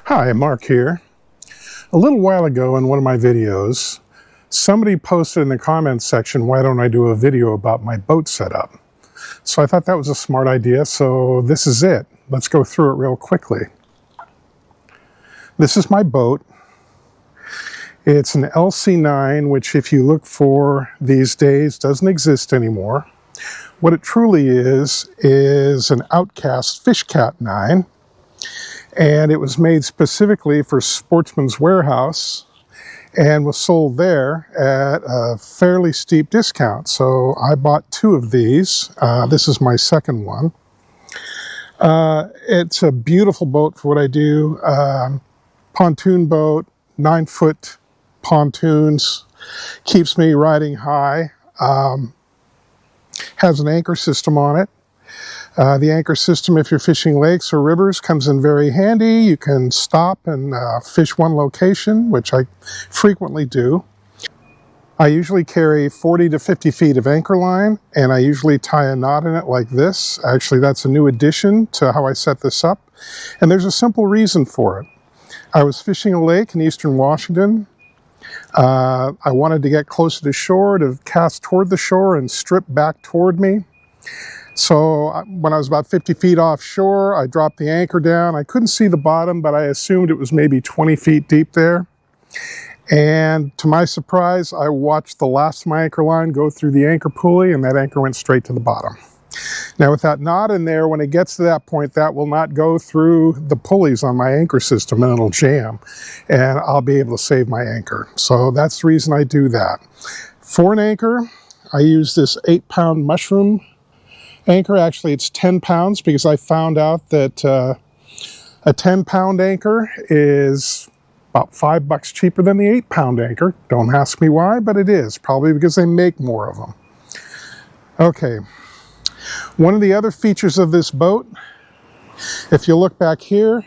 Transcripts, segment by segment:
Hi, Mark here. A little while ago in one of my videos, somebody posted in the comments section, why don't I do a video about my boat setup? So I thought that was a smart idea, so this is it. Let's go through it real quickly. This is my boat. It's an LC9, which if you look for these days doesn't exist anymore. What it truly is an Outcast Fishcat 9. And it was made specifically for Sportsman's Warehouse and was sold there at a fairly steep discount. So I bought two of these. This is my second one. It's a beautiful boat for what I do. Pontoon boat, 9-foot pontoons, keeps me riding high. Has an anchor system on it. The anchor system, if you're fishing lakes or rivers, comes in very handy. You can stop and fish one location, which I frequently do. I usually carry 40 to 50 feet of anchor line, and I usually tie a knot in it like this. Actually, that's a new addition to how I set this up, and there's a simple reason for it. I was fishing a lake in eastern Washington. I wanted to get closer to shore, to cast toward the shore and strip back toward me. So when I was about 50 feet offshore, I dropped the anchor down. I couldn't see the bottom, but I assumed it was maybe 20 feet deep there. And to my surprise, I watched the last of my anchor line go through the anchor pulley, and that anchor went straight to the bottom. Now with that knot in there, when it gets to that point, that will not go through the pulleys on my anchor system, and it'll jam, and I'll be able to save my anchor. So that's the reason I do that. For an anchor, I use this 8-pound mushroom anchor. Actually, it's 10 pounds because I found out that a 10-pound anchor is about $5 cheaper than the 8-pound anchor. Don't ask me why, but it is. Probably because they make more of them. Okay. One of the other features of this boat, if you look back here,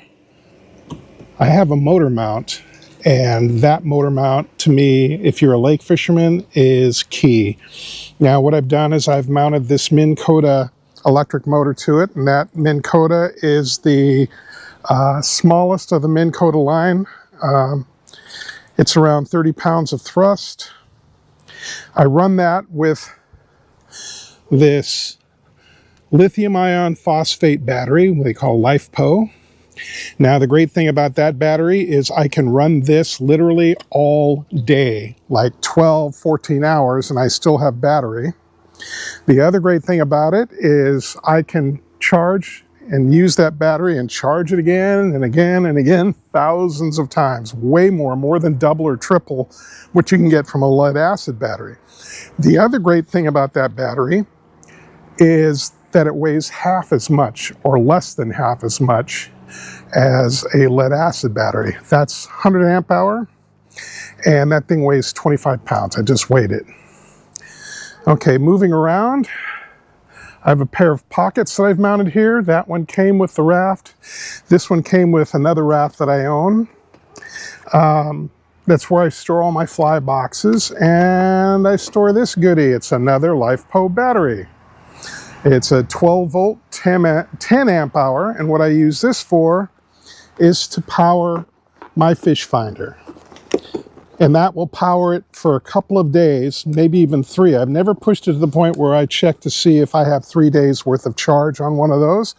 I have a motor mount. And that motor mount, to me, if you're a lake fisherman, is key. Now, what I've done is I've mounted this Minn Kota electric motor to it, and that Minn Kota is the smallest of the Minn Kota line. It's around 30 pounds of thrust. I run that with this lithium ion phosphate battery, what they call LiFePO. Now, the great thing about that battery is I can run this literally all day, like 12, 14 hours, and I still have battery. The other great thing about it is I can charge and use that battery and charge it again and again and again, thousands of times, way more than double or triple what you can get from a lead acid battery. The other great thing about that battery is that it weighs half as much or less than half as much as a lead acid battery. That's 100 amp hour, and that thing weighs 25 pounds. I just weighed it. Okay, moving around, I have a pair of pockets that I've mounted here. That one came with the raft. This one came with another raft that I own. That's where I store all my fly boxes, and I store this goodie. It's another LiFePO battery. It's a 12 volt, 10 amp hour, and what I use this for is to power my fish finder. And that will power it for a couple of days, maybe even 3. I've never pushed it to the point where I check to see if I have 3 days worth of charge on one of those.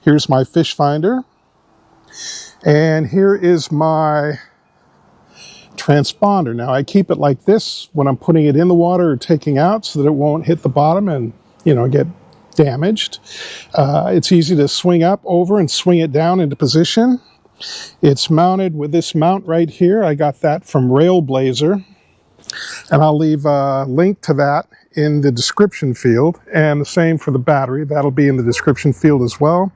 Here's my fish finder. And here is my transponder. Now I keep it like this when I'm putting it in the water or taking out so that it won't hit the bottom and, get damaged. It's easy to swing up over and swing it down into position. It's mounted with this mount right here. I got that from Railblazer, and I'll leave a link to that in the description field, and the same for the battery. That'll be in the description field as well.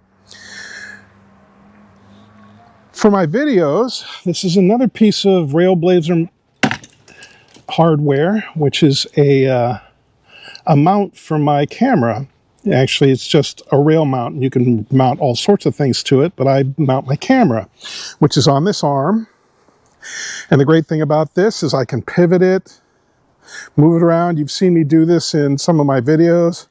For my videos, this is another piece of Railblazer hardware, which is a mount for my camera. Actually, it's just a rail mount, and you can mount all sorts of things to it, but I mount my camera, which is on this arm. And the great thing about this is I can pivot it, move it around. You've seen me do this in some of my videos.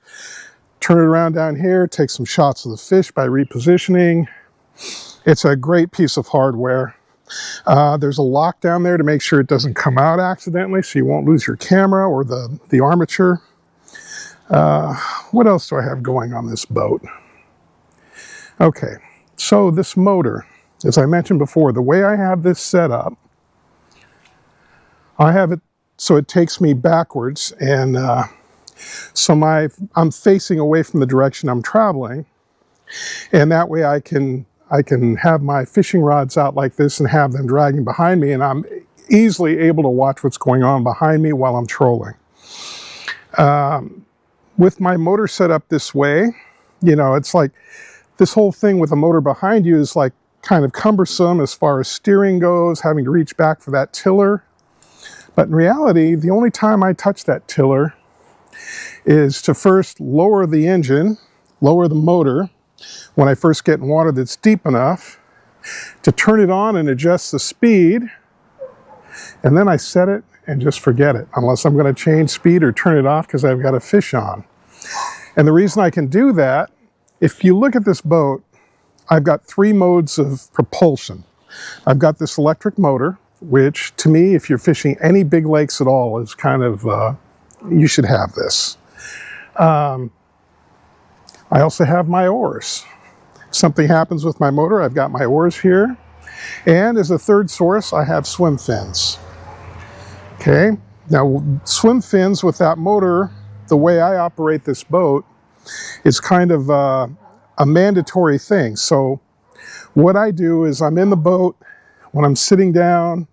Turn it around down here, take some shots of the fish by repositioning. It's a great piece of hardware. There's a lock down there to make sure it doesn't come out accidentally, so you won't lose your camera or the armature. What else do I have going on this boat? Okay, so this motor, as I mentioned before, the way I have this set up, I have it so it takes me backwards, and so I'm facing away from the direction I'm traveling, and that way I can have my fishing rods out like this and have them dragging behind me, and I'm easily able to watch what's going on behind me while I'm trolling. With my motor set up this way, you know, it's like this whole thing with a motor behind you is like kind of cumbersome as far as steering goes, having to reach back for that tiller. But in reality, the only time I touch that tiller is to first lower the engine, lower the motor, when I first get in water that's deep enough, to turn it on and adjust the speed, and then I set it and just forget it, unless I'm going to change speed or turn it off because I've got a fish on. And the reason I can do that, if you look at this boat, I've got 3 modes of propulsion. I've got this electric motor, which to me, if you're fishing any big lakes at all, is kind of, you should have this. I also have my oars. If something happens with my motor, I've got my oars here. And as a third source, I have swim fins. Okay, now swim fins with that motor, the way I operate this boat, is kind of a mandatory thing. So what I do is I'm in the boat, when I'm sitting down,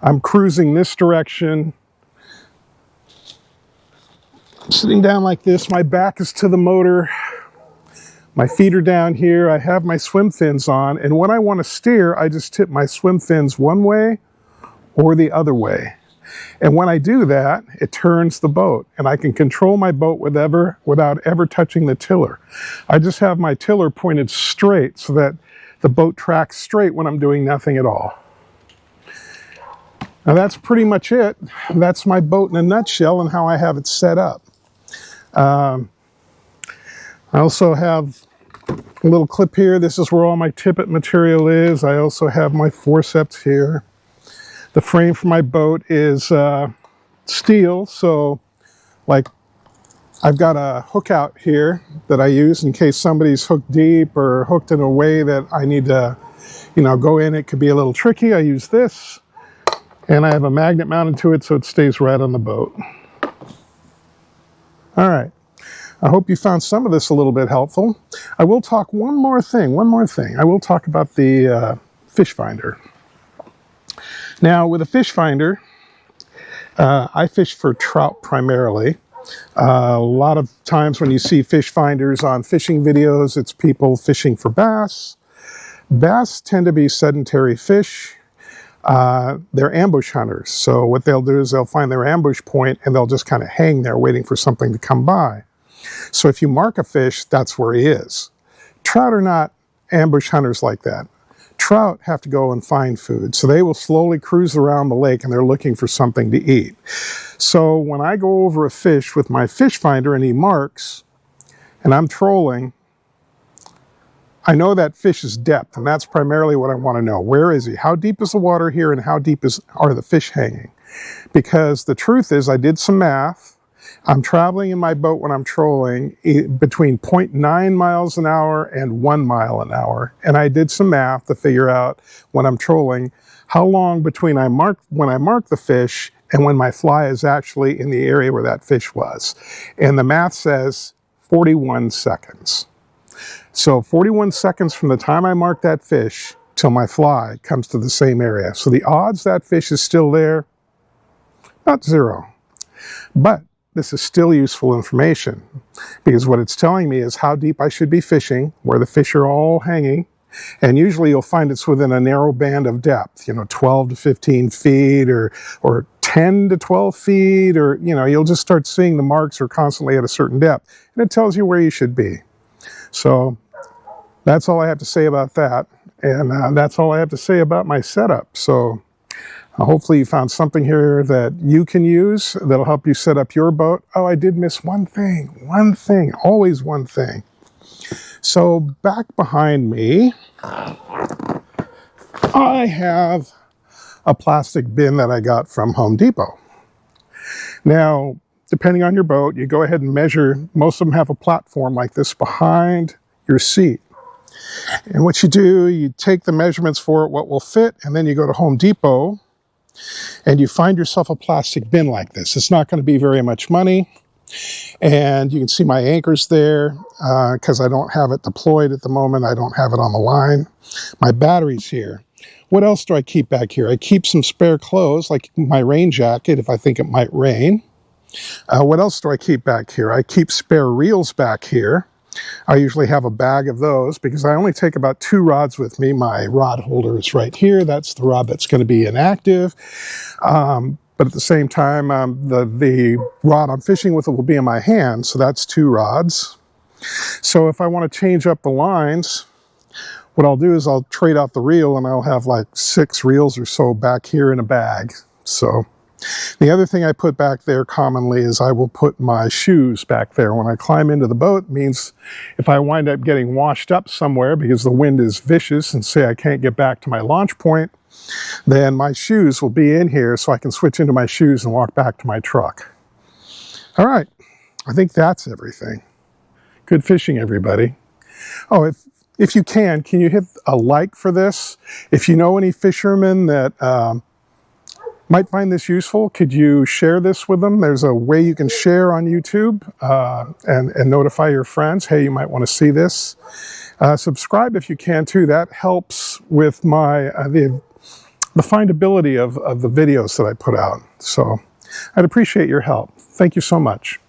I'm cruising this direction. I'm sitting down like this, my back is to the motor, my feet are down here, I have my swim fins on, and when I want to steer, I just tip my swim fins one way or the other way. And when I do that, it turns the boat, and I can control my boat without ever touching the tiller. I just have my tiller pointed straight so that the boat tracks straight when I'm doing nothing at all. Now that's pretty much it. That's my boat in a nutshell and how I have it set up. I also have a little clip here. This is where all my tippet material is. I also have my forceps here. The frame for my boat is steel, so like I've got a hook out here that I use in case somebody's hooked deep or hooked in a way that I need to, you know, go in. It could be a little tricky. I use this, and I have a magnet mounted to it so it stays right on the boat. All right. I hope you found some of this a little bit helpful. I will talk one more thing. I will talk about the fish finder. Now, with a fish finder, I fish for trout primarily. A lot of times when you see fish finders on fishing videos, it's people fishing for bass. Bass tend to be sedentary fish. They're ambush hunters. So what they'll do is they'll find their ambush point and they'll just kind of hang there waiting for something to come by. So if you mark a fish, that's where he is. Trout are not ambush hunters like that. Trout have to go and find food. So they will slowly cruise around the lake and they're looking for something to eat. So when I go over a fish with my fish finder and he marks and I'm trolling, I know that fish's depth, and that's primarily what I want to know. Where is he? How deep is the water here, and how deep are the fish hanging? Because the truth is, I did some math. I'm traveling in my boat when I'm trolling between 0.9 miles an hour and 1 mile an hour. And I did some math to figure out when I'm trolling how long between when I mark the fish and when my fly is actually in the area where that fish was. And the math says 41 seconds. So 41 seconds from the time I mark that fish till my fly comes to the same area. So the odds that fish is still there, not zero. But this is still useful information because what it's telling me is how deep I should be fishing, where the fish are all hanging. And usually you'll find it's within a narrow band of depth, 12 to 15 feet or 10 to 12 feet, or, you'll just start seeing the marks are constantly at a certain depth. And it tells you where you should be. So that's all I have to say about that. And that's all I have to say about my setup. So hopefully you found something here that you can use that'll help you set up your boat. Oh, I did miss one thing, always one thing. So back behind me, I have a plastic bin that I got from Home Depot. Now, depending on your boat, you go ahead and measure. Most of them have a platform like this behind your seat. And what you do, you take the measurements for it, what will fit, and then you go to Home Depot and you find yourself a plastic bin like this. It's not going to be very much money. And you can see my anchors there because I don't have it deployed at the moment. I don't have it on the line. My battery's here. What else do I keep back here? I keep some spare clothes, like my rain jacket if I think it might rain. What else do I keep back here? I keep spare reels back here. I usually have a bag of those because I only take about 2 rods with me. My rod holder is right here. That's the rod that's going to be inactive. But at the same time, the rod I'm fishing with will be in my hand, so that's 2 rods. So if I want to change up the lines, what I'll do is I'll trade out the reel and I'll have like 6 reels or so back here in a bag. So the other thing I put back there commonly is I will put my shoes back there. When I climb into the boat, it means if I wind up getting washed up somewhere because the wind is vicious and say I can't get back to my launch point, then my shoes will be in here so I can switch into my shoes and walk back to my truck. All right, I think that's everything. Good fishing, everybody. Oh, if you can you hit a like for this? If you know any fishermen that might find this useful, could you share this with them? There's a way you can share on YouTube and notify your friends, hey, you might want to see this. Subscribe if you can too. That helps with my the findability of the videos that I put out. So I'd appreciate your help. Thank you so much.